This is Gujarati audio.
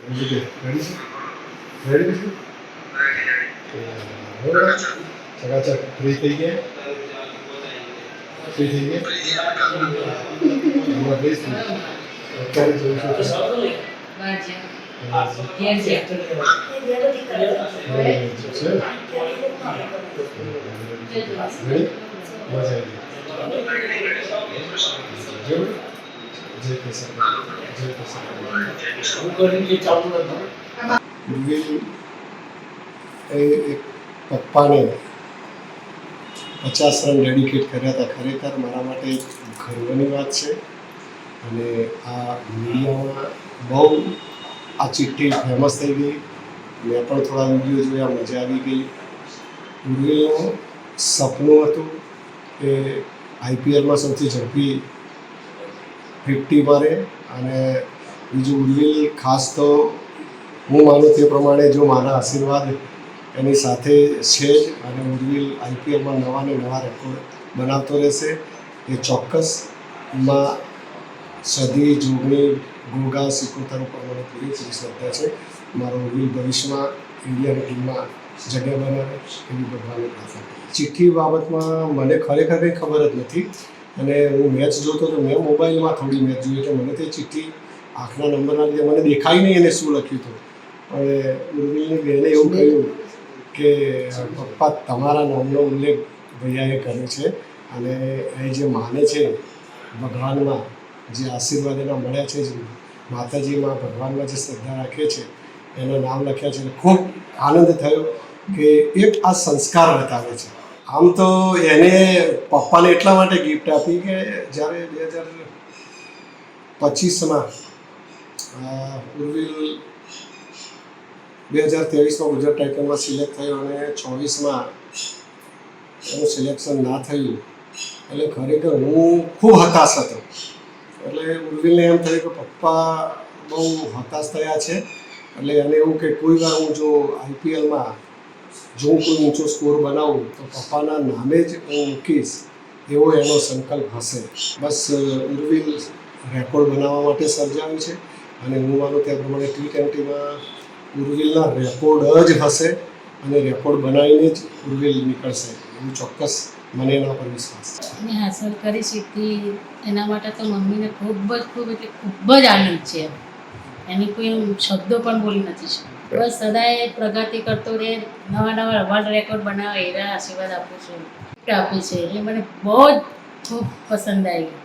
રેડી છે? રેડી છે? બરાબર. ચકાચક ફ્રી થઈ ગયા? ફ્રી થઈ ગયા? હમણાં બેસું. અત્યારે જોઉં છું. એક પપ્પાને 50 રન ડેડિકેટ કર્યા હતા. ખરેખર મારા માટે ગર્વની વાત છે. અને આ મીડિયામાં બહુ આ ચિઠ્ઠી ફેમસ થઈ ગઈ. મેં પણ થોડા વિડીયો જોયા, મજા આવી ગઈ. ઉર્વિલનું સપનું હતું કે આઈપીએલમાં સૌથી ઝડપી 50 મારે. અને બીજું ઉર્વિલ ખાસ તો હું માનું તે પ્રમાણે જો મારા આશીર્વાદ એની સાથે છે જ અને ઉર્વિલ આઈપીએલમાં નવા ને નવા રેકોર્ડ બનાવતો રહેશે એ ચોક્કસ. માં સદી જોગણી ગોગા સિકોતર ઉપર મને પૂરી શ્રદ્ધા છે. મારો ઉર્વિલ ભવિષ્યમાં ઇન્ડિયાની ટીમમાં જગ્યા બનાવે એવી ભગવાનને પ્રાર્થના. ચિઠ્ઠી બાબતમાં મને ખરેખર કંઈ ખબર જ નથી. અને હું મેચ જોતો તો મેં મોબાઈલમાં થોડી મેચ જોઈ એટલે મને તે ચિઠ્ઠી આંખના નંબરના લીધે મને દેખાય નહીં એને શું લખ્યું હતું. અને ઉર્વિલની બહેને એવું કહ્યું કે પપ્પા તમારા નામનો ઉલ્લેખ ભૈયાએ કર્યો છે અને એ જે માને છે ભગવાનમાં, જે આશીર્વાદ એના મળ્યા છે, જે માતાજીમાં ભગવાનમાં જે શ્રદ્ધા રાખે છે એના નામ લખ્યા છે. ખૂબ આનંદ થયો કે એક આ સંસ્કાર બતાવે છે. આમ તો એને પપ્પાને એટલા માટે ગિફ્ટ આપી કે જ્યારે 2025માં ઉર્વિલ 2023માં ગુજરાત ટાઇટન્સમાં સિલેક્ટ થયો અને 24માં એનું સિલેક્શન ના થયું એટલે ખરેખર હું ખૂબ હતાશ હતો. એટલે ઉર્વિલને એમ થયું કે પપ્પા બહુ હતાશ થયા છે. એટલે એને એવું કે કોઈ વાર હું જો આઈપીએલમાં જો કોઈ ઊંચો સ્કોર બનાવું તો પપ્પાના નામે જ હું મૂકીશ એવો એનો સંકલ્પ હશે. બસ ઉર્વિલ રેકોર્ડ બનાવવા માટે સર્જાયું છે અને હું માનું તે પ્રમાણે T20માં ઉર્વિલના રેકોર્ડ જ હશે અને રેકોર્ડ બનાવીને જ ઉર્વિલ નીકળશે એવું ચોક્કસ મને એના પર વિશ્વાસ છે. મેં હાંસલ કરી શીખી એના માટે તો મમ્મીને ખૂબ જ આનંદ છે. એની કોઈ શબ્દો પણ બોલી નથી શકતી. બસ સદાય પ્રગતિ કરતો રહે, નવા વર્લ્ડ રેકોર્ડ બનાવે એવા આશીર્વાદ આપું છું, આપી છે. એ મને બહુ જ ખૂબ પસંદ આવી.